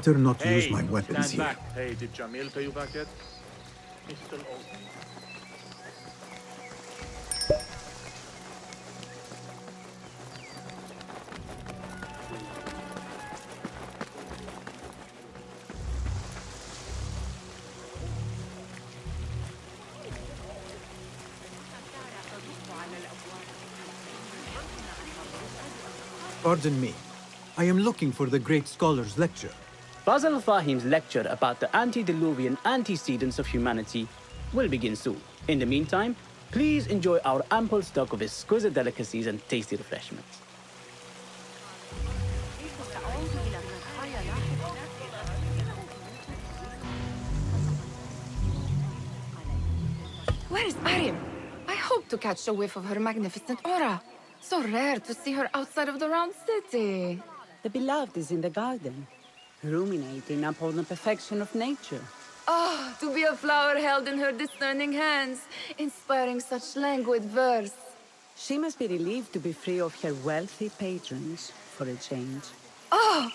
better not use my Hey, weapons stand here. back. Hey, did Jamil pay you back yet? He's still old. Pardon me. I am looking for the great scholar's lecture. Basil Fahim's lecture about the antediluvian antecedents of humanity will begin soon. In the meantime, please enjoy our ample stock of exquisite delicacies and tasty refreshments. Where is Arim? I hope to catch a whiff of her magnificent aura. So rare to see her outside of the round city. The beloved is in the garden, ruminating upon the perfection of nature. Ah, to be a flower held in her discerning hands, inspiring such languid verse. She must be relieved to be free of her wealthy patrons for a change. Oh,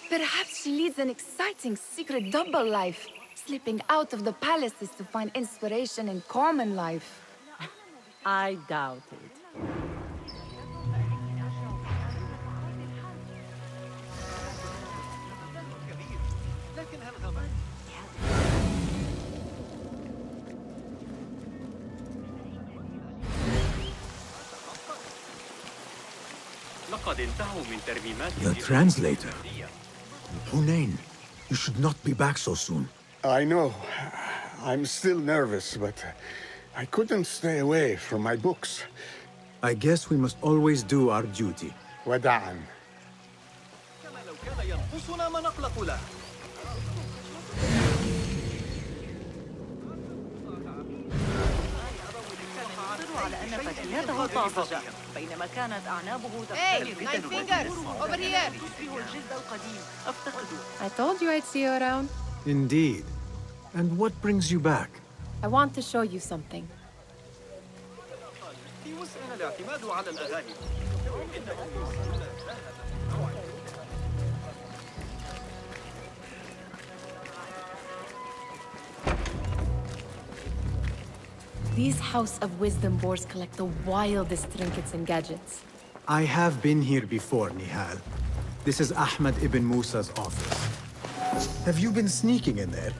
perhaps she leads an exciting secret double life, slipping out of the palaces to find inspiration in common life. I doubt it. The translator? Hunain, you should not be back so soon. I know. I'm still nervous, but I couldn't stay away from my books. I guess we must always do our duty. وداعا. Hey, nine fingers! Over here! I told you I'd see you around. Indeed. And what brings you back? I want to show you something. These House of Wisdom boards collect the wildest trinkets and gadgets. I have been here before, Nihal. This is Ahmed Ibn Musa's office. Have you been sneaking in there?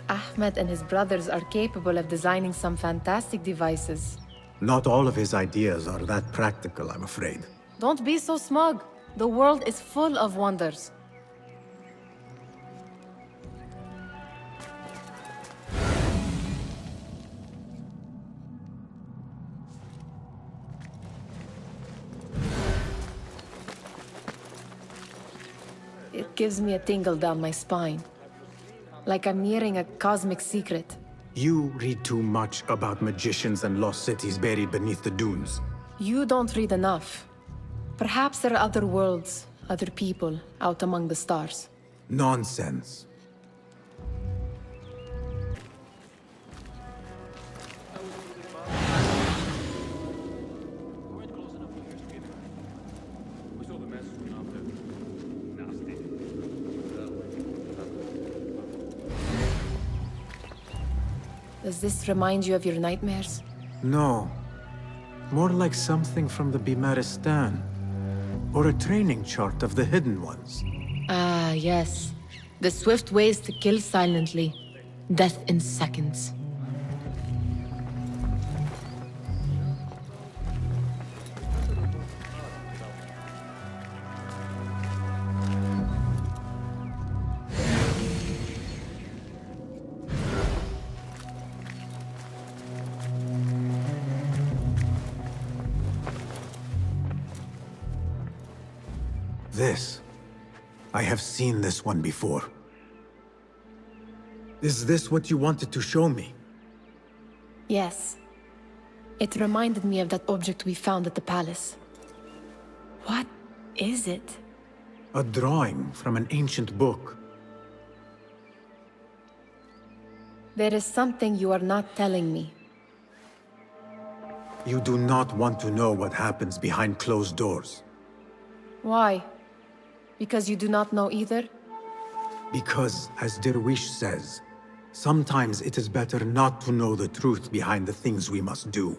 Ahmed and his brothers are capable of designing some fantastic devices. Not all of his ideas are that practical, I'm afraid. Don't be so smug. The world is full of wonders. It gives me a tingle down my spine. Like I'm nearing a cosmic secret. You read too much about magicians and lost cities buried beneath the dunes. You don't read enough. Perhaps there are other worlds, other people, out among the stars. Nonsense. Does this remind you of your nightmares? No. More like something from the Bimaristan. Or a training chart of the Hidden Ones. Ah, yes. The swift ways to kill silently. Death in seconds. This. I have seen this one before. Is this what you wanted to show me? Yes. It reminded me of that object we found at the palace. What is it? A drawing from an ancient book. There is something you are not telling me. You do not want to know what happens behind closed doors. Why? Because you do not know either? Because, as Derwish says, sometimes it is better not to know the truth behind the things we must do.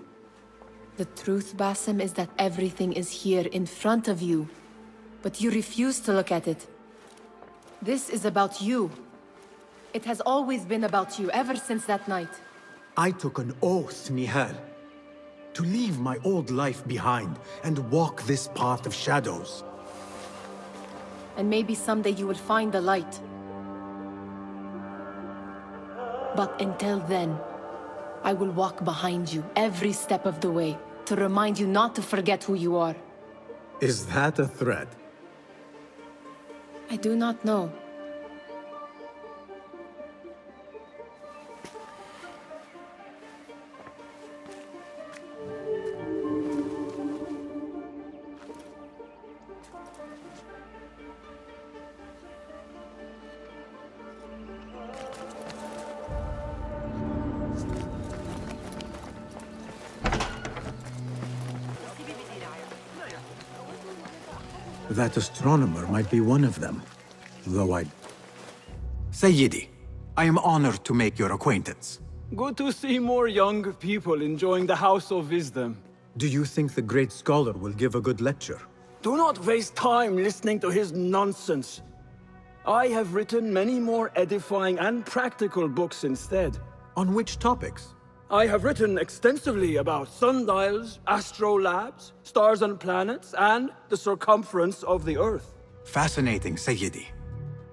The truth, Basim, is that everything is here in front of you. But you refuse to look at it. This is about you. It has always been about you, ever since that night. I took an oath, Nihal, to leave my old life behind and walk this path of shadows. And maybe someday you will find the light. But until then, I will walk behind you every step of the way to remind you not to forget who you are. Is that a threat? I do not know. That astronomer might be one of them, though I... Sayyidi, I am honored to make your acquaintance. Good to see more young people enjoying the House of Wisdom. Do you think the great scholar will give a good lecture? Do not waste time listening to his nonsense. I have written many more edifying and practical books instead. On which topics? I have written extensively about sundials, astrolabes, stars and planets, and the circumference of the Earth. Fascinating, Sayyidi.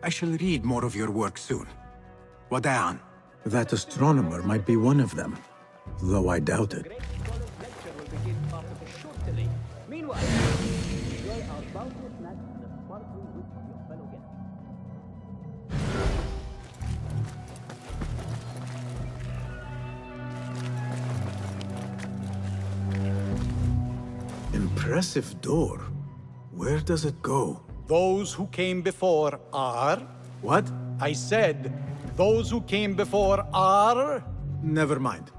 I shall read more of your work soon. Wada'an. That astronomer might be one of them, though I doubt it. Great scholar's lecture will begin after a short delay. Meanwhile, enjoy our bounteous snacks and the sparkling wit of your fellow guests. Impressive door. Where does it go? Those who came before are... What? I said, those who came before are... Never mind.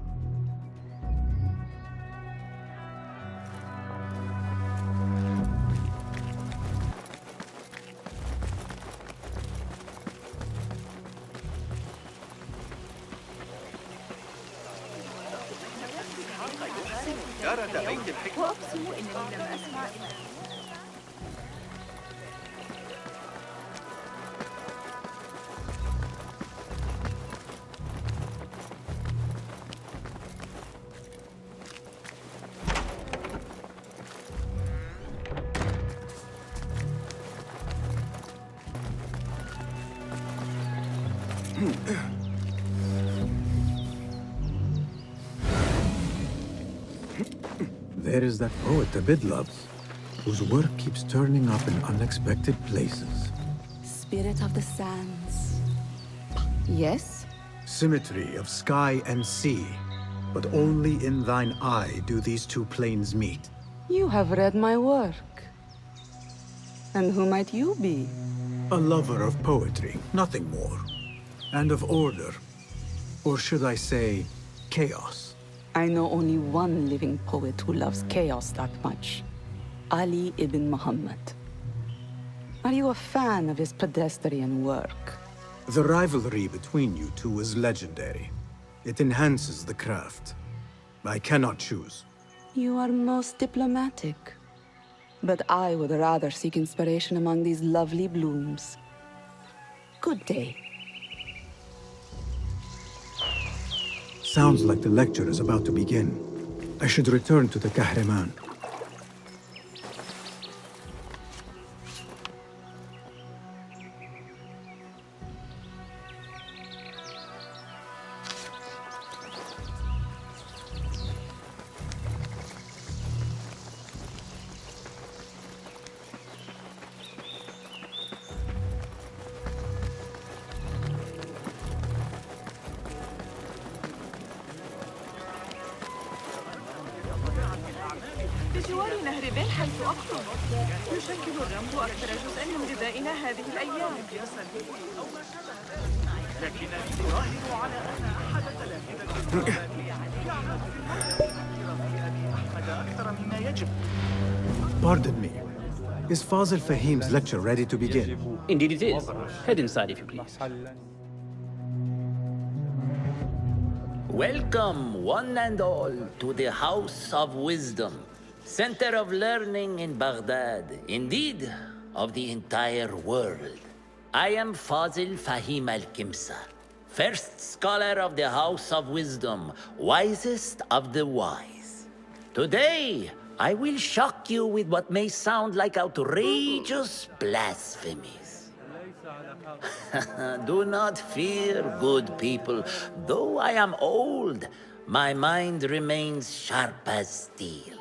وأقسم إنني لم أسمع There is that poet Abid loves, whose work keeps turning up in unexpected places. Spirit of the sands. Yes? Symmetry of sky and sea, but only in thine eye do these two planes meet. You have read my work. And who might you be? A lover of poetry, nothing more. And of order. Or should I say, chaos. I know only one living poet who loves chaos that much. Ali ibn Muhammad. Are you a fan of his pedestrian work? The rivalry between you two is legendary. It enhances the craft. I cannot choose. You are most diplomatic. But I would rather seek inspiration among these lovely blooms. Good day. Sounds like the lecture is about to begin. I should return to the Kahraman. بجوار نهر بن حيث أقطن يشكل الرمل أكثر جزءا من غذائنا هذه الأيام لكن الظاهر على أن أحد Pardon me. Is Fazil Fahim's lecture ready to begin? Indeed it is. Head inside if you please. Welcome, one and all, to the House of Wisdom, center of learning in Baghdad, indeed, of the entire world. I am Fazil Fahim al-Kimsa, first scholar of the House of Wisdom, wisest of the wise. Today, I will shock you with what may sound like outrageous blasphemies. Do not fear, good people. Though I am old, my mind remains sharp as steel.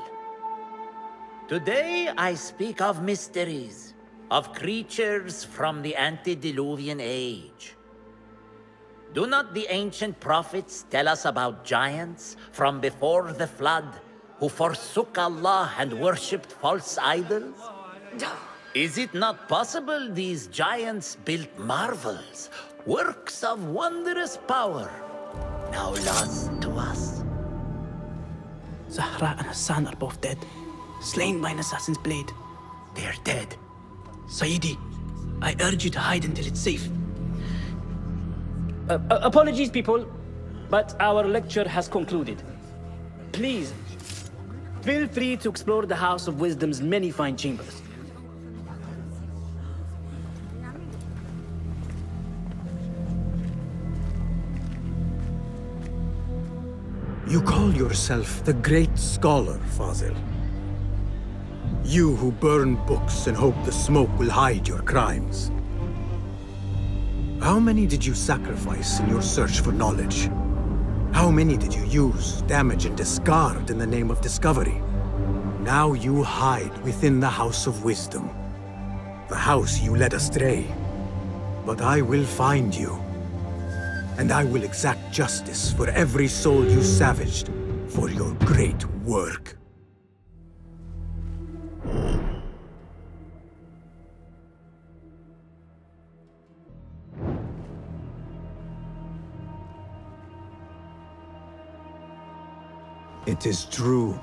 Today I speak of mysteries, of creatures from the antediluvian age. Do not the ancient prophets tell us about giants from before the flood who forsook Allah and worshipped false idols? Is it not possible these giants built marvels, works of wondrous power, now lost to us? Zahra and Hassan are both dead, slain by an assassin's blade. They are dead. Sayyidi, I urge you to hide until it's safe. Apologies, people, but our lecture has concluded. Please, feel free to explore the House of Wisdom's many fine chambers. You call yourself the Great Scholar, Fazil. You who burn books and hope the smoke will hide your crimes. How many did you sacrifice in your search for knowledge? How many did you use, damage, and discard in the name of discovery? Now you hide within the House of Wisdom. The house you led astray. But I will find you. And I will exact justice for every soul you savaged for your great work. It is true.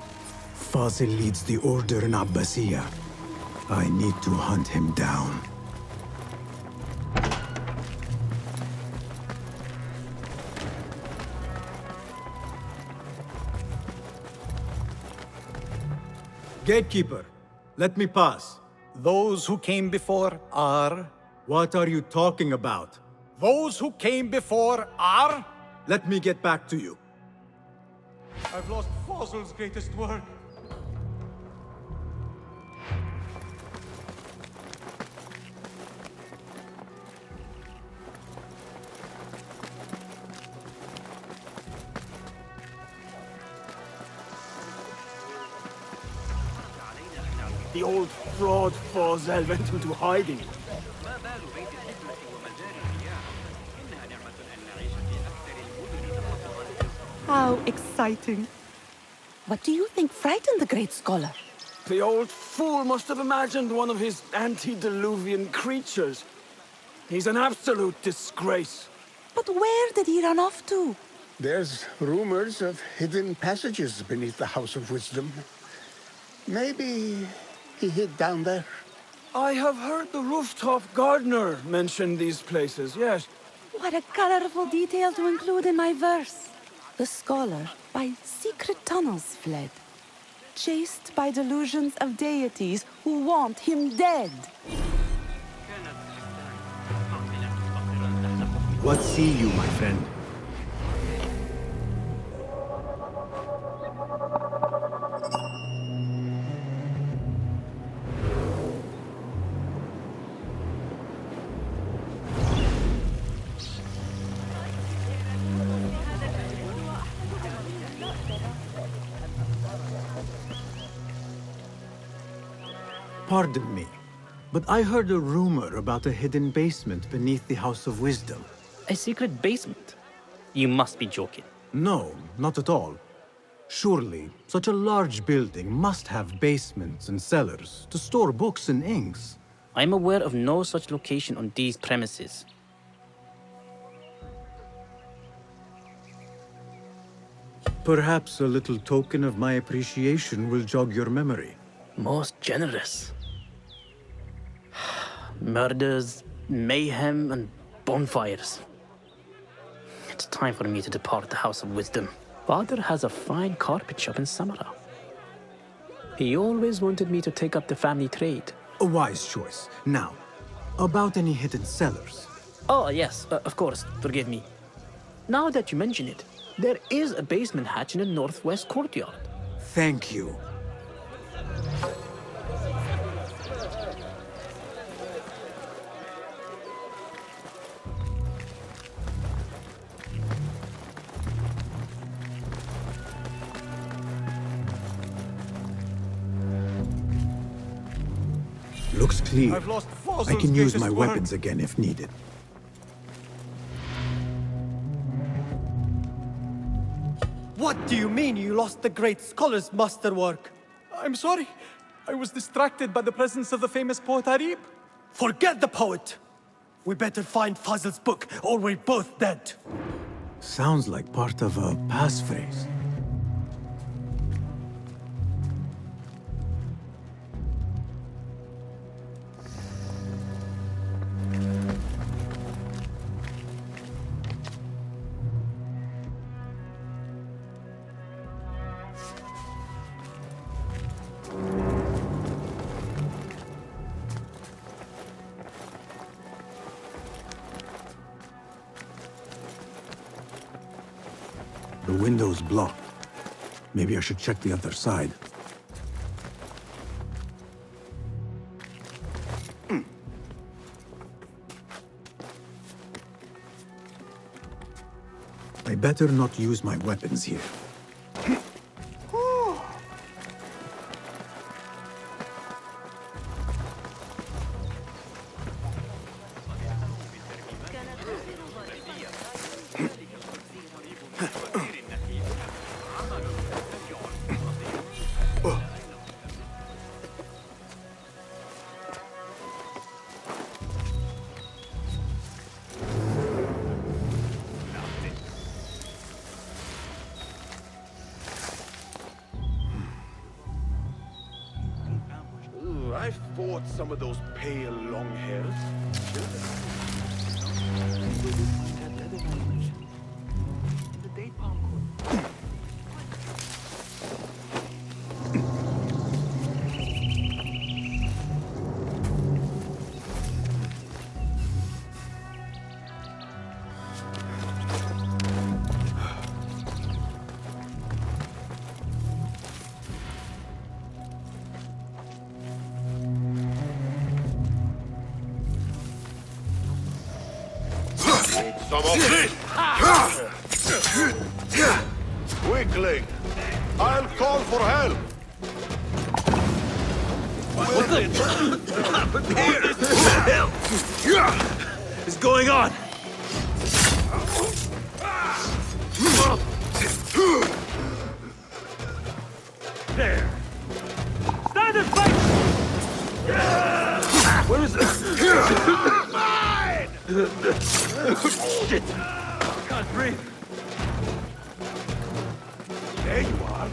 Fazil leads the Order in Abbasiyah. I need to hunt him down. Gatekeeper, let me pass. Those who came before are... What are you talking about? Those who came before are... Let me get back to you. I've lost Fazil's greatest work. The old fraud Fazil went into hiding. How exciting. What do you think frightened the great scholar? The old fool must have imagined one of his antediluvian creatures. He's an absolute disgrace. But where did he run off to? There's rumors of hidden passages beneath the House of Wisdom. Maybe he hid down there. I have heard the rooftop gardener mention these places, yes. What a colorful detail to include in my verse. The scholar by secret tunnels fled, chased by delusions of deities who want him dead. What see you, my friend? Pardon me, but I heard a rumor about a hidden basement beneath the House of Wisdom. A secret basement? You must be joking. No, not at all. Surely, such a large building must have basements and cellars to store books and inks. I'm aware of no such location on these premises. Perhaps a little token of my appreciation will jog your memory. Most generous. Murders, mayhem, and bonfires. It's time for me to depart the House of Wisdom. Father has a fine carpet shop in Samarra. He always wanted me to take up the family trade. A wise choice. Now, about any hidden cellars? Oh, yes, of course. Forgive me. Now that you mention it, there is a basement hatch in the northwest courtyard. Thank you. Looks clear. I've lost I can use my weapons again if needed. What do you mean you lost the great scholar's masterwork? I'm sorry. I was distracted by the presence of the famous poet Arib. Forget the poet! We better find Fazl's book, or we're both dead. Sounds like part of a passphrase. The window's blocked. Maybe I should check the other side. I better not use my weapons here. I fought some of those pale long hairs. Some of this! Weakling! I'll call for help! What the hell is going on? There! Stand and fight! Where is it? Shit! I can't breathe. There you are.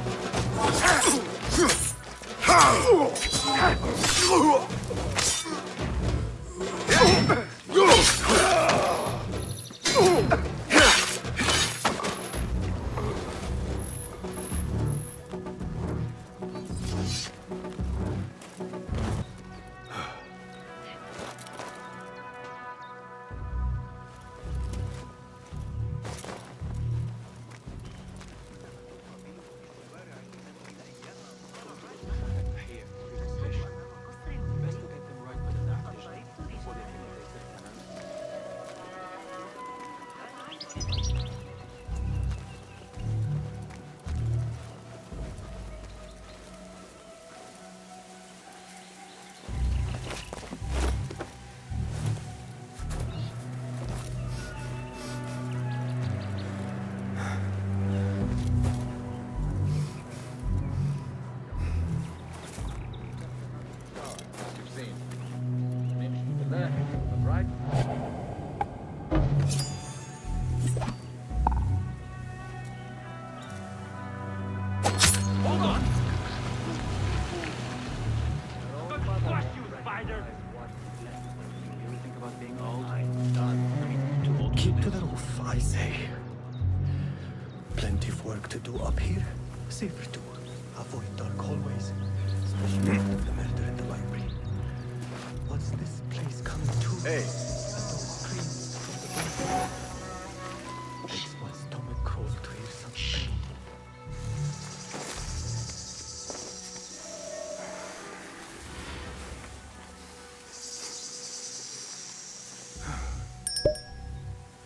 Keep to the roof, I say. Plenty of work to do up here. Safer to avoid dark hallways, especially after the murder in the library. What's this place coming to? Hey. A dog screams from the basement. Makes my stomach crawl to hear some pain.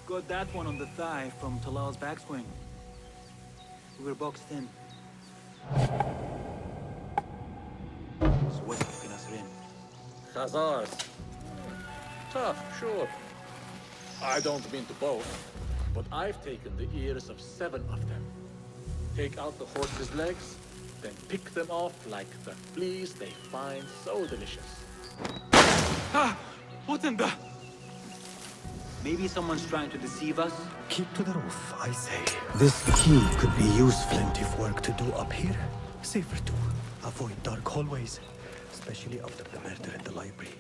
Got that one on the thigh from Talal's backswing. We were boxed in. Sweat in us in. Khazars. Tough, sure. I don't mean to boast, but I've taken the ears of 7 of them. Take out the horse's legs, then pick them off like the fleas they find so delicious. Ah! What in the... Maybe someone's trying to deceive us? Keep to the roof, I say. This key could be used. Plenty of work to do up here. Safer to avoid dark hallways, especially after the murder in the library.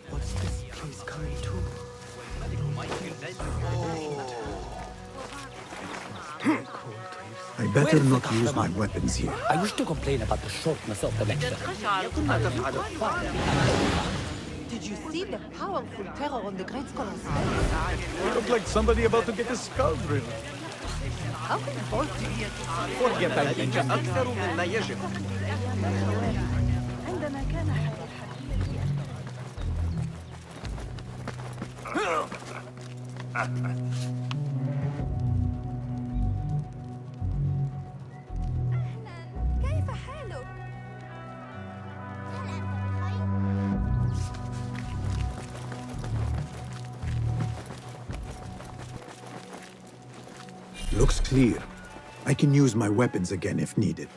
What's this place coming to? I better not use my weapons here. I wish to complain about the shortness of the lecture. Did you see the powerful terror on the Great Scholar's You look like somebody about to get his skull drilled. How can both Forget that, Benjamin. أكثر مما يجب. عندما كان حال كيف حالك؟ Looks clear. I can use my weapons again if needed.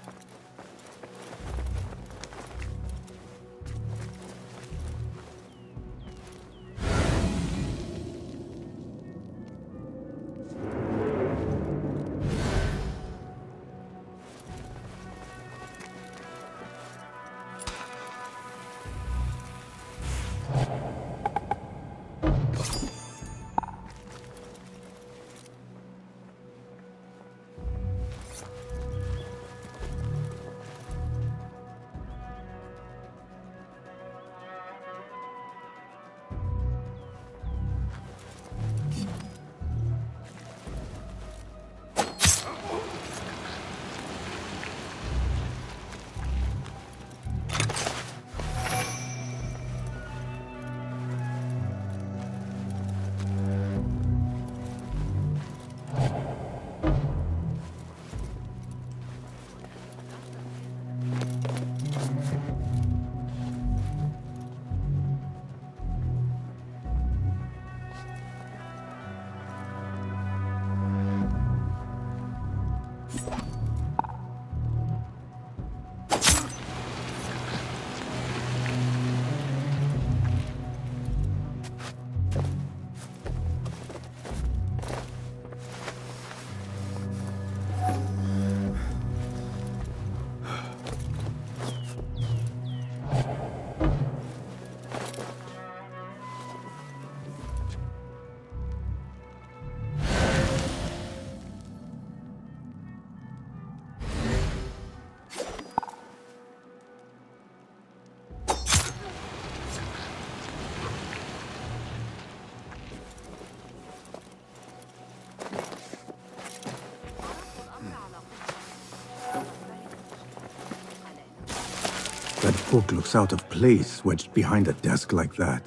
That book looks out of place wedged behind a desk like that.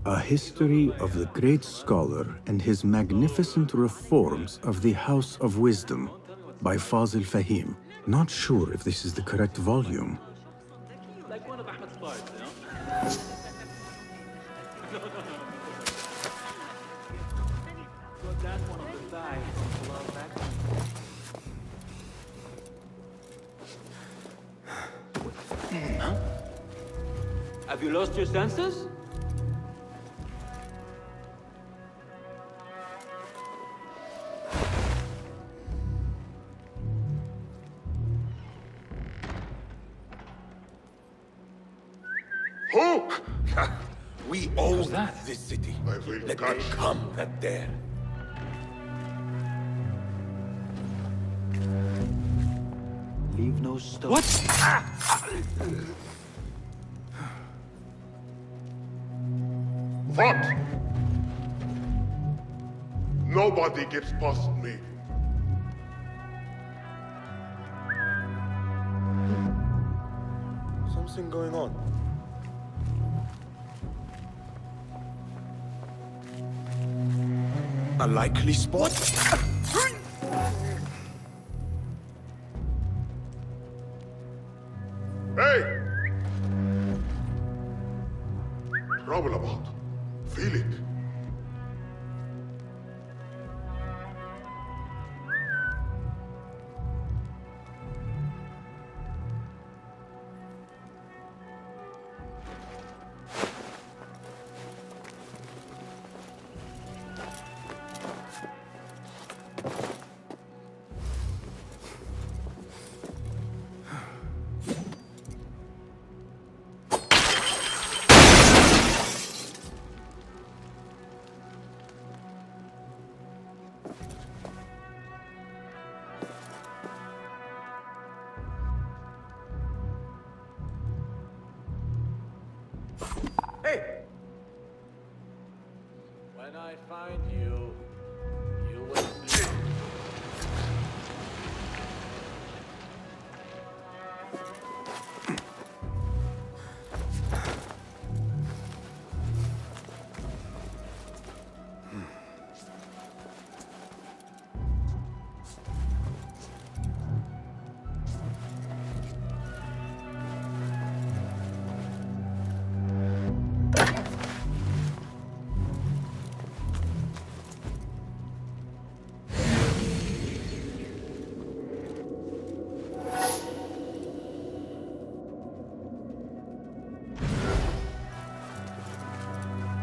A history of the great scholar and his magnificent reforms of the House of Wisdom by Fazil Fahim. Not sure if this is the correct volume. Like one of Ahmed's cards, you know? Got that one on the thigh from Talal's backswing. Huh? Have you lost your senses? Who? We own this city. Let them come that dare. Leave no stone. What? What? Nobody gets past me. Something going on. A likely spot? Hey! Trouble about. Feel it. Hey! When I find you, you will bleed.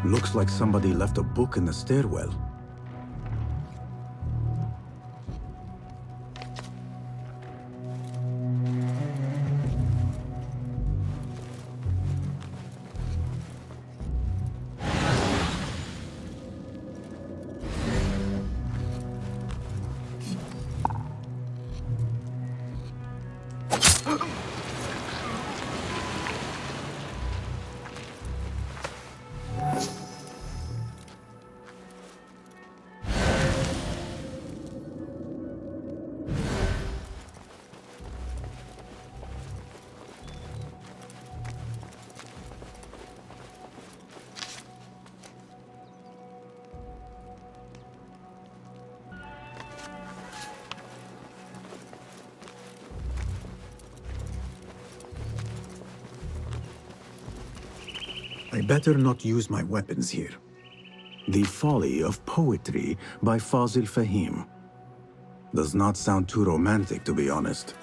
Looks like somebody left a book in the stairwell. I better not use my weapons here. The Folly of Poetry by Fazil Fahim. Does not sound too romantic, to be honest.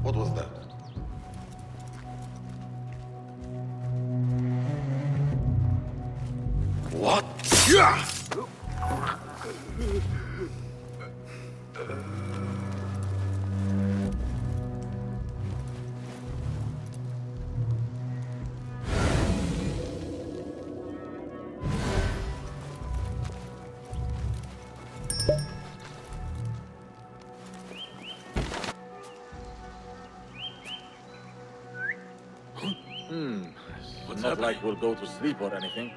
What was that? What? Not like we'll go to sleep or anything.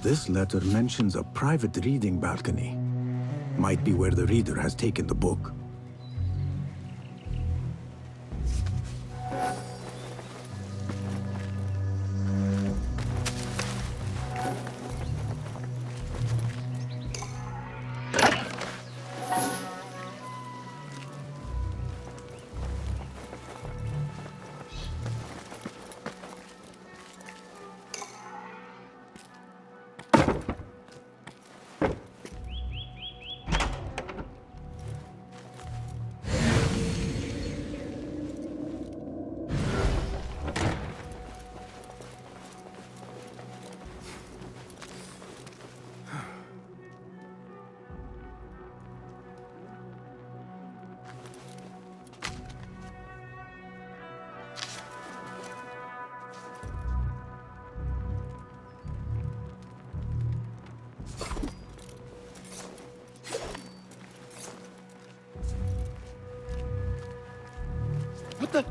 This letter mentions a private reading balcony. Might be where the reader has taken the book. What the?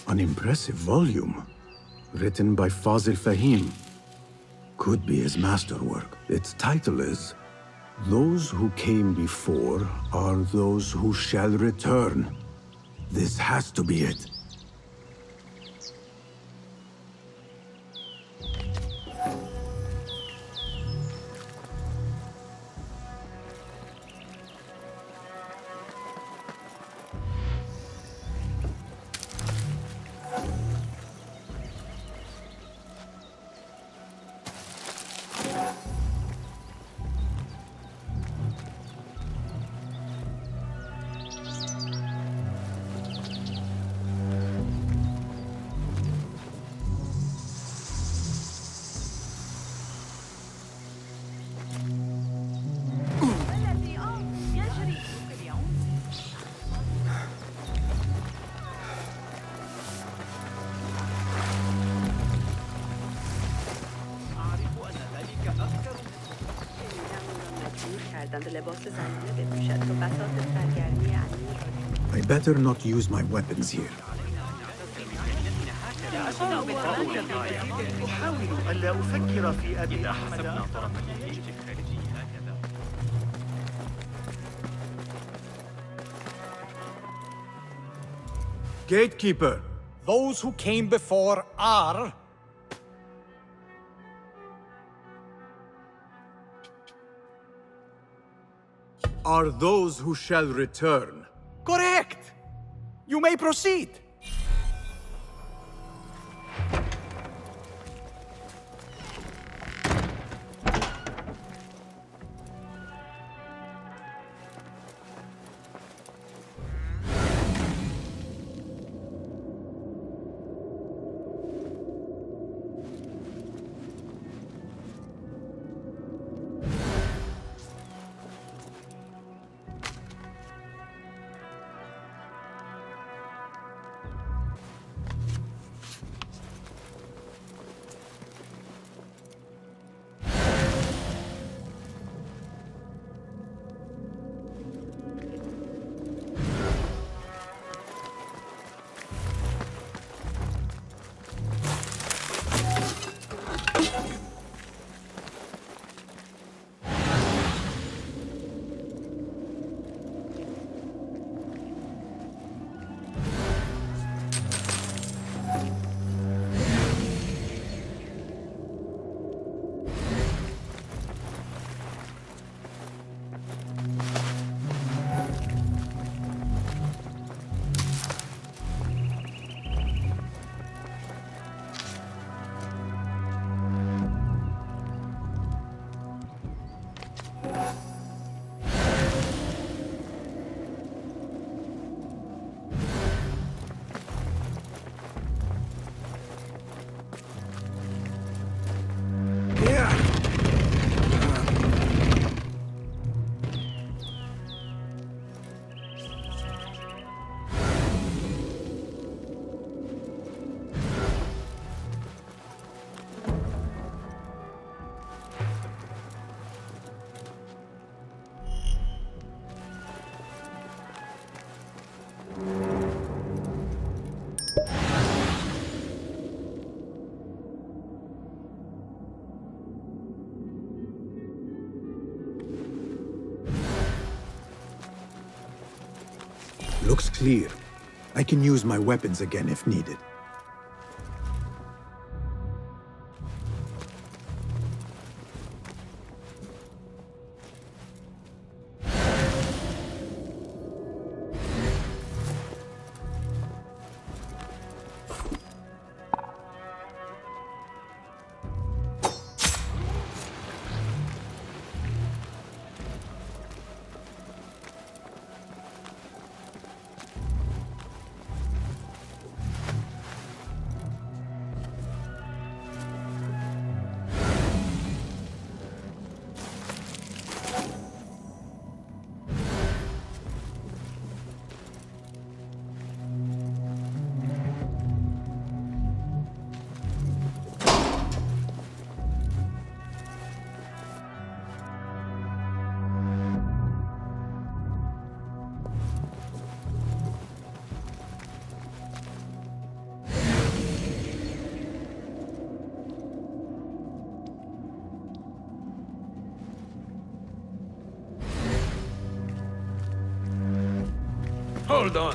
An impressive volume, written by Fazil Fahim. Could be his masterwork. Its title is, "Those who came before are those who shall return." This has to be it. I better not use my weapons here. Gatekeeper, Those who came before are... are those who shall return. Correct! You may proceed. Looks clear. I can use my weapons again if needed. Hold on.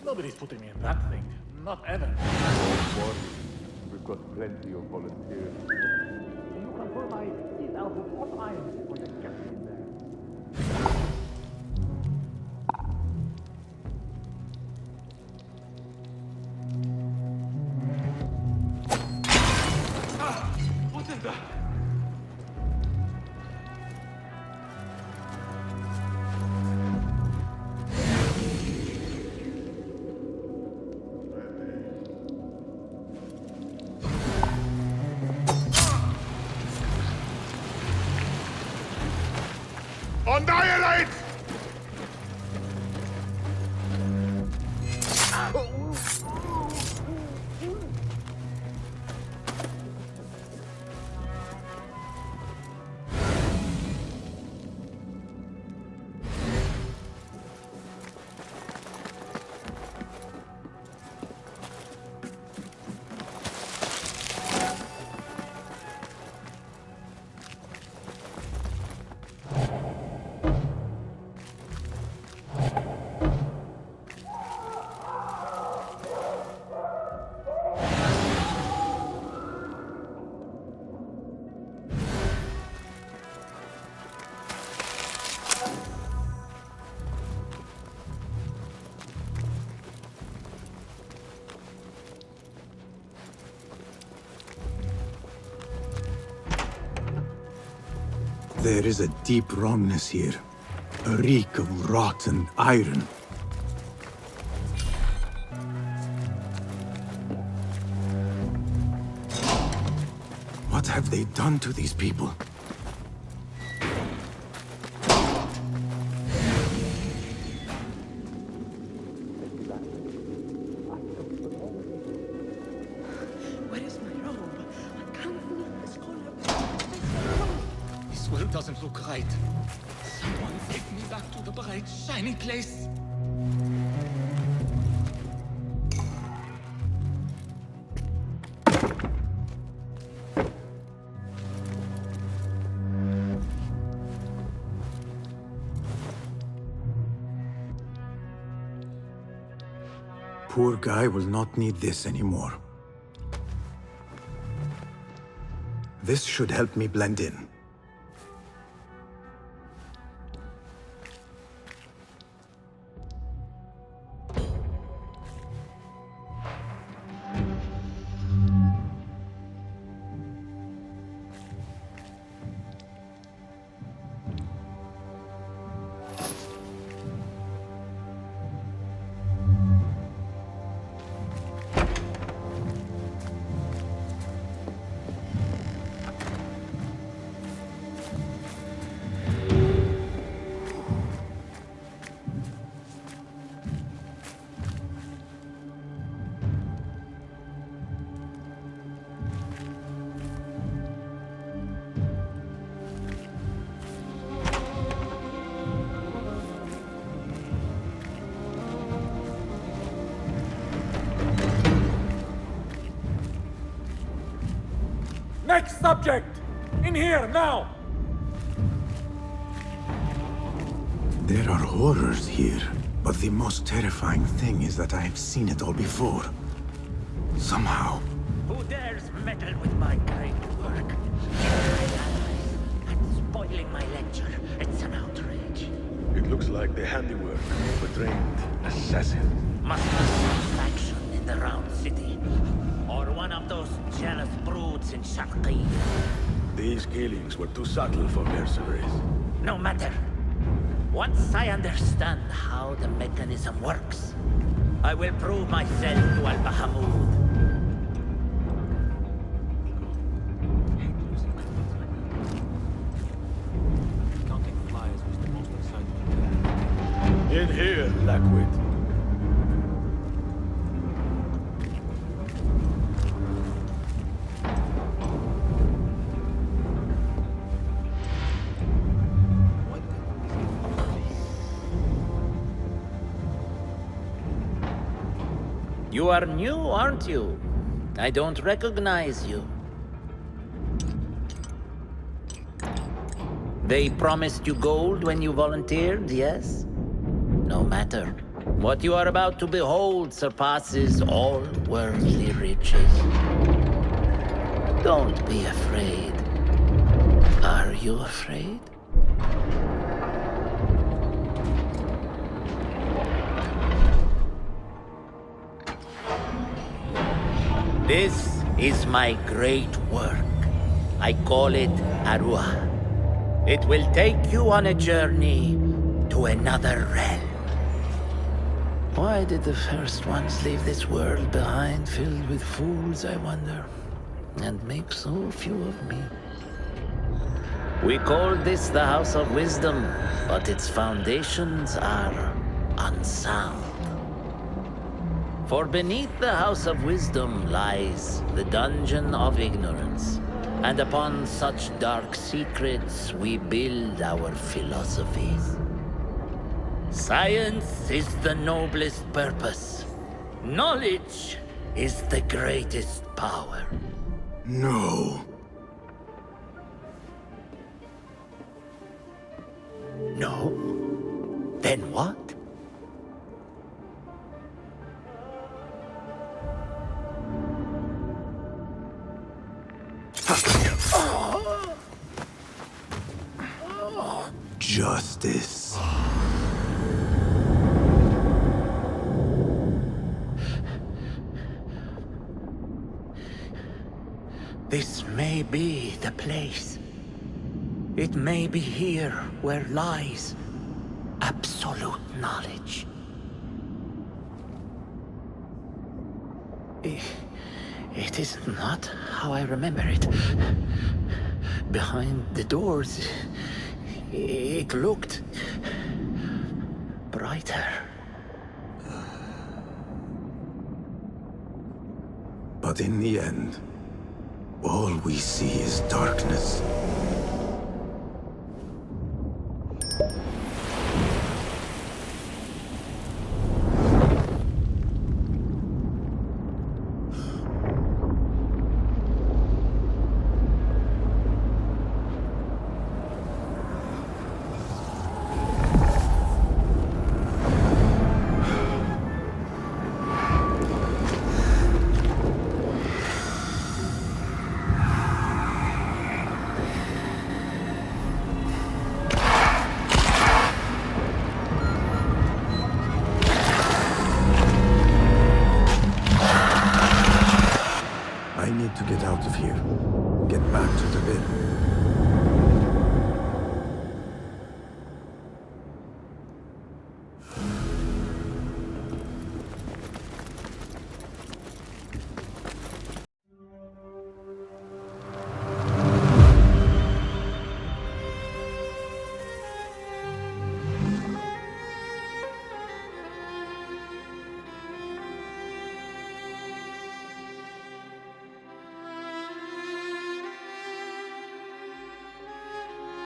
Nobody's putting me in that thing. Not ever. Don't worry. We've got plenty of volunteers. You can pull my teeth out with hot iron before you get me in there. What is that? Annihilate! There is a deep wrongness here. A reek of rotten iron. What have they done to these people? Where is my robe? I can't meet this color. This world doesn't look right. Someone take me back to the bright, shiny place. poor guy will not need this anymore. This should help me blend in. Next subject! In here, now! There are horrors here, but the most terrifying thing is that I have seen it all before. Somehow. Who dares meddle with my great work? And spoiling my lecture. It's an outrage. It looks like the handiwork of a trained assassin. Must be some faction in the Round City. Or one of those jealous broods in Sharqi. These killings were too subtle for mercenaries. No matter. Once I understand how the mechanism works, I will prove myself to Al-Bahamud. Counting flies was the most exciting. In here, Lackwit. You are new, aren't you? I don't recognize you. They promised you gold when you volunteered, yes? No matter. What you are about to behold surpasses all worldly riches. Don't be afraid. Are you afraid? This is my great work. I call it Arua. It will take you on a journey to another realm. Why did the first ones leave this world behind filled with fools, I wonder, and make so few of me? We call this the House of Wisdom, but its foundations are unsound. For beneath the House of Wisdom lies the Dungeon of Ignorance, and upon such dark secrets we build our philosophies. Science is the noblest purpose. Knowledge is the greatest power. No. No? Then what? Justice. This may be the place. It may be here where lies absolute knowledge. It is not how I remember it. Behind the doors, it looked brighter. But in the end, all we see is darkness. need to get out of here. Get back to the bin.